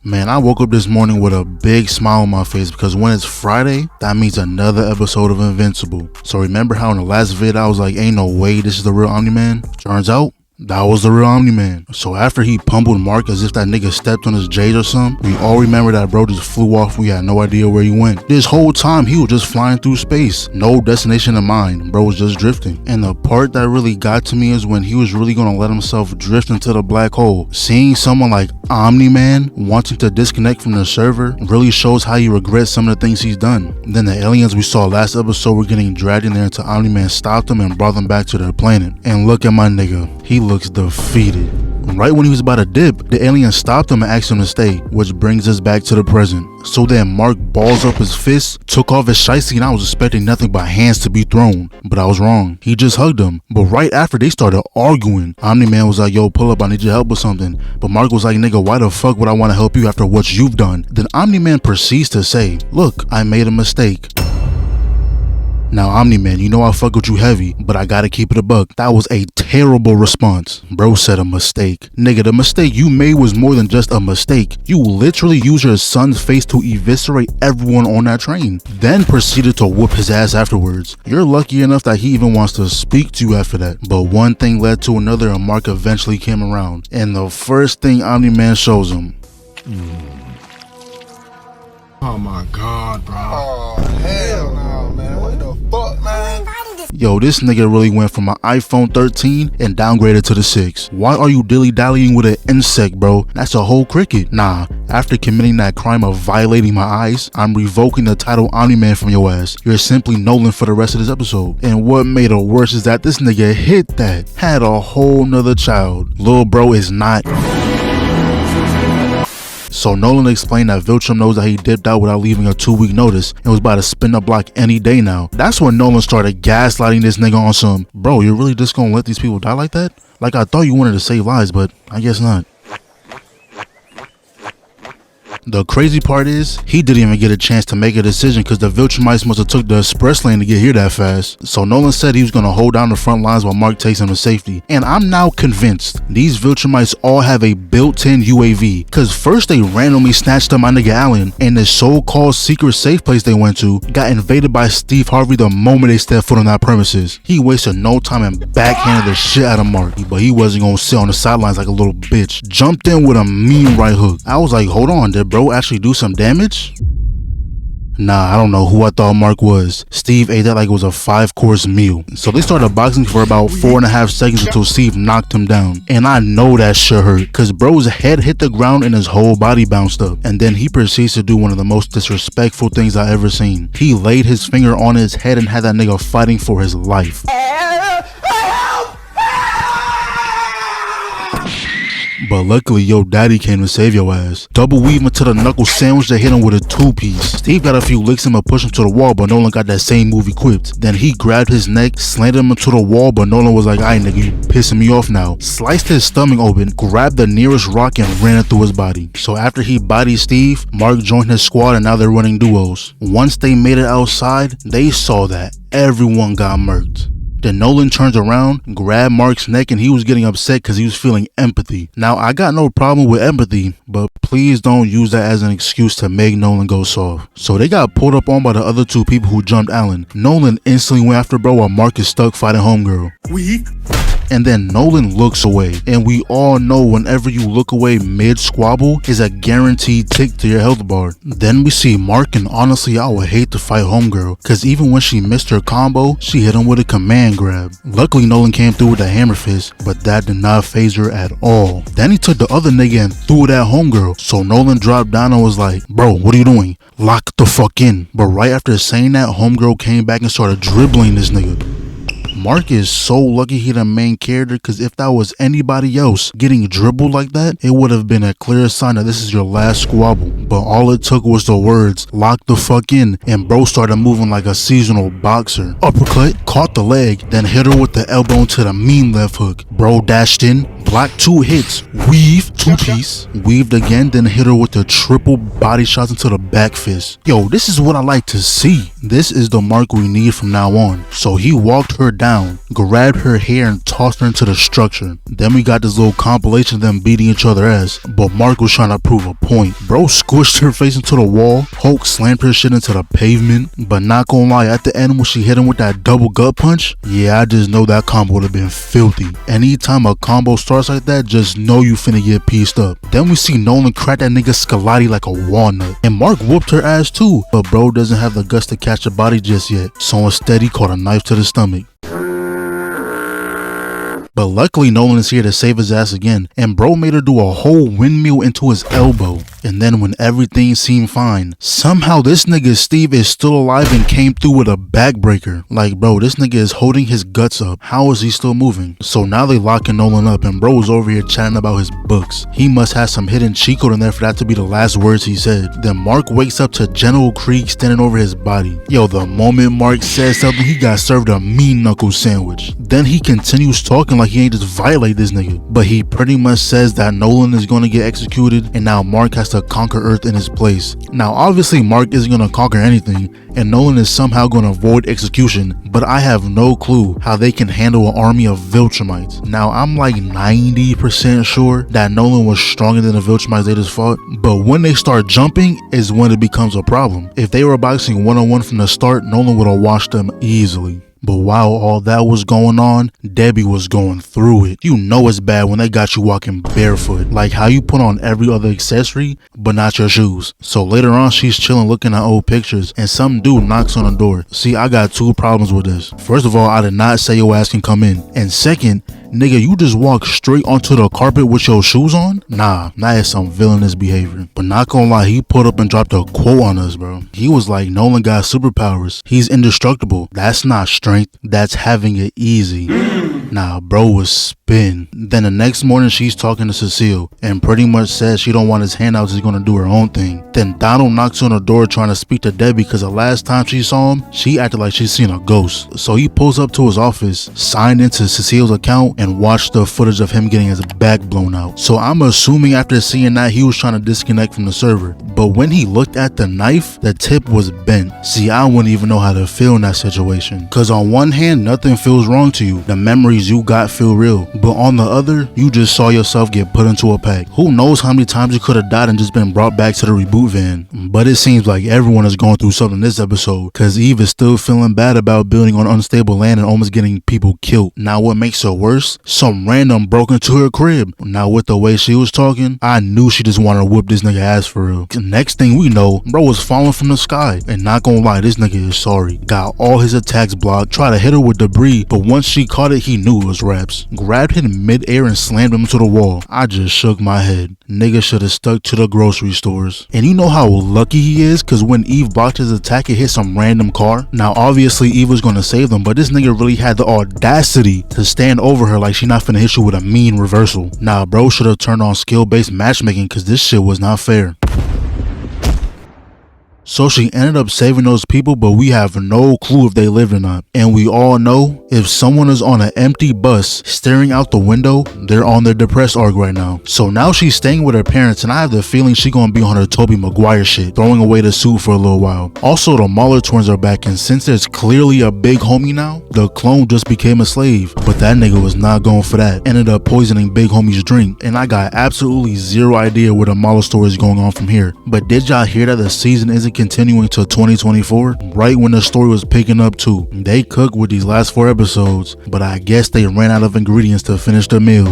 Man, I woke up this morning with a big smile on my face because when it's Friday, that means another episode of Invincible. So remember how in the last vid I was like, ain't no way this is the real Omni-Man? Turns out, that was the real Omni-Man. So after he pummeled Mark as if that nigga stepped on his J's or something, we all remember that bro just flew off. We had no idea where he went. This whole time he was just flying through space. No destination in mind. Bro was just drifting. And the part that really got to me is when he was really gonna let himself drift into the black hole. Seeing someone like Omni-Man wanting to disconnect from the server really shows how he regrets some of the things he's done. Then the aliens we saw last episode were getting dragged in there until Omni-Man stopped them and brought them back to their planet. And look at my nigga. He looks defeated. Right when he was about to dip, the alien stopped him and asked him to stay, which brings us back to the present. So then Mark balls up his fist, took off his shiesty, and I was expecting nothing but hands to be thrown. But I was wrong. He just hugged him. But right after they started arguing, Omni-Man was like, yo, pull up, I need your help with something. But Mark was like, nigga, why the fuck would I want to help you after what you've done? Then Omni-Man proceeds to say, look, I made a mistake. Now Omni-Man, you know I fuck with you heavy, but I gotta keep it a buck. That was a terrible response. Bro said a mistake. Nigga, the mistake you made was more than just a mistake. You literally used your son's face to eviscerate everyone on that train, then proceeded to whoop his ass afterwards. You're lucky enough that he even wants to speak to you after that. But one thing led to another and Mark eventually came around. And the first thing Omni-Man shows him. Oh my god, bro. Oh, hell no, man. What the fuck, man? Yo, this nigga really went from an iPhone 13 and downgraded to the 6. Why are you dilly-dallying with an insect, bro? That's a whole cricket. Nah, after committing that crime of violating my eyes, I'm revoking the title Omni-Man from your ass. You're simply Nolan for the rest of this episode. And what made it worse is that this nigga hit that. Had a whole nother child. Lil bro is not... So Nolan explained that Viltrum knows that he dipped out without leaving a 2-week notice and was about to spin the block any day now. That's when Nolan started gaslighting this nigga on some, bro, you're really just gonna let these people die like that? Like I thought you wanted to save lives, but I guess not. The crazy part is, he didn't even get a chance to make a decision because the Viltrumites must have took the express lane to get here that fast. So Nolan said he was going to hold down the front lines while Mark takes him to safety. And I'm now convinced these Viltrumites all have a built-in UAV. Because first they randomly snatched up my nigga Allen, and the so-called secret safe place they went to got invaded by Steve Harvey the moment they stepped foot on that premises. He wasted no time and backhanded the shit out of Mark. But he wasn't going to sit on the sidelines like a little bitch. Jumped in with a mean right hook. I was like, hold on, did bro actually do some damage? Nah, I don't know who I thought Mark was. Steve ate that like it was a 5-course meal. So they started boxing for about 4.5 seconds until Steve knocked him down. And I know that shit hurt, cause bro's head hit the ground and his whole body bounced up. And then he proceeds to do one of the most disrespectful things I ever seen. He laid his finger on his head and had that nigga fighting for his life. But luckily, yo daddy came to save your ass. Double weave into the knuckle sandwich that hit him with a 2-piece. Steve got a few licks him and pushed him to the wall, but Nolan got that same move equipped. Then he grabbed his neck, slanted him into the wall, but Nolan was like, aight nigga, you pissing me off now. Sliced his stomach open, grabbed the nearest rock and ran it through his body. So after he bodied Steve, Mark joined his squad and now they're running duos. Once they made it outside, they saw that everyone got murked. Then Nolan turns around, grabbed Mark's neck, and he was getting upset because he was feeling empathy. Now, I got no problem with empathy, but please don't use that as an excuse to make Nolan go soft. So they got pulled up on by the other 2 people who jumped Allen. Nolan instantly went after bro while Mark is stuck fighting homegirl. And then Nolan looks away. And we all know whenever you look away mid-squabble is a guaranteed tick to your health bar. Then we see Mark, and honestly I would hate to fight homegirl, cause even when she missed her combo, she hit him with a command grab. Luckily Nolan came through with a hammer fist, but that did not phase her at all. Then he took the other nigga and threw it at homegirl. So Nolan dropped down and was like, bro, what are you doing? Lock the fuck in. But right after saying that, homegirl came back and started dribbling this nigga. Mark is so lucky he the main character, because if that was anybody else getting dribbled like that, it would have been a clear sign that this is your last squabble. but all it took was the words, "lock the fuck in," and bro started moving like a seasonal boxer. Uppercut, caught the leg, then hit her with the elbow into the mean left hook. Bro dashed in, blocked 2 hits, weave, 2-piece, weaved again, then hit her with the triple body shots into the back fist. Yo, this is what I like to see. This is the Mark we need from now on. So he walked her down, grabbed her hair and tossed her into the structure. Then we got this little compilation of them beating each other ass, but Mark was trying to prove a point. Bro squished her face into the wall, Hulk slammed her shit into the pavement, but not gonna lie, at the end when she hit him with that double gut punch, yeah, I just know that combo would have been filthy. Anytime a combo starts like that, just know you finna get pieced up. Then we see Nolan crack that nigga Scolati like a walnut, and Mark whooped her ass too, but bro doesn't have the guts to catch the body just yet, so instead he caught a knife to the stomach. But luckily Nolan is here to save his ass again, and bro made her do a whole windmill into his elbow. And then when everything seemed fine, somehow this nigga Steve is still alive and came through with a backbreaker. Like bro, this nigga is holding his guts up. How is he still moving? So now they locking Nolan up and bro is over here chatting about his books. He must have some hidden cheat code in there for that to be the last words he said. Then Mark wakes up to General Krieg standing over his body. Yo, the moment Mark says something, he got served a mean knuckle sandwich. Then he continues talking like he ain't just violate this nigga, but he pretty much says that Nolan is going to get executed and now Mark has to conquer Earth in his place. Now obviously Mark isn't going to conquer anything and Nolan is somehow going to avoid execution, but I have no clue how they can handle an army of Viltrumites. Now I'm like 90% sure that Nolan was stronger than the Viltrumites they just fought, but when they start jumping is when it becomes a problem. If they were boxing one-on-one from the start, Nolan would have washed them easily. But while all that was going on, Debbie was going through it. You know it's bad when they got you walking barefoot, like how you put on every other accessory but not your shoes. So later on she's chilling looking at old pictures and some dude knocks on the door. See, I got 2 problems with this. First of all, I did not say your ass can come in, and second, nigga, you just walk straight onto the carpet with your shoes on? Nah, that is some villainous behavior. But not gonna lie, he put up and dropped a quote on us, bro. He was like, Nolan got superpowers. He's indestructible. That's not strength. That's having it easy. Nah, bro was spin. Then the next morning, she's talking to Cecile and pretty much says she don't want his handouts, he's gonna do her own thing. Then Donald knocks on the door trying to speak to Debbie because the last time she saw him, she acted like she's seen a ghost. So he pulls up to his office, signed into Cecile's account, and watched the footage of him getting his back blown out. So I'm assuming after seeing that, he was trying to disconnect from the server. But when he looked at the knife, the tip was bent. See, I wouldn't even know how to feel in that situation. Cause on one hand, nothing feels wrong to you. The memories you got feel real. But on the other, you just saw yourself get put into a pack. Who knows how many times you could have died and just been brought back to the reboot van. But it seems like everyone is going through something this episode. Cause Eve is still feeling bad about building on unstable land and almost getting people killed. Now what makes it worse? Some random broke into her crib. Now with the way she was talking, I knew she just wanted to whoop this nigga ass for real. Next thing we know, bro was falling from the sky. And not gonna lie, this nigga is sorry. Got all his attacks blocked, tried to hit her with debris, but once she caught it, he knew it was raps. Grabbed him in mid-air and slammed him into the wall. I just shook my head. Nigga should have stuck to the grocery stores. And you know how lucky he is, cause when Eve blocked his attack, it hit some random car. Now obviously Eve was gonna save them, but this nigga really had the audacity to stand over her like she not finna hit you with a mean reversal. Nah, bro should have turned on skill-based matchmaking cause this shit was not fair. So she ended up saving those people, but we have no clue if they lived or not. And we all know if someone is on an empty bus staring out the window, they're on their depressed arc right now. So now she's staying with her parents, and I have the feeling she gonna be on her Tobey Maguire shit, throwing away the suit for a little while. Also, the Mauler twins are back, and since there's clearly a big homie now, the clone just became a slave. But that nigga was not going for that. Ended up poisoning big homie's drink, and I got absolutely zero idea where the Mauler story is going on from here. But did y'all hear that the season isn't continuing to 2024? Right when the story was picking up too. They cooked with these last 4 episodes, but I guess they ran out of ingredients to finish the meal.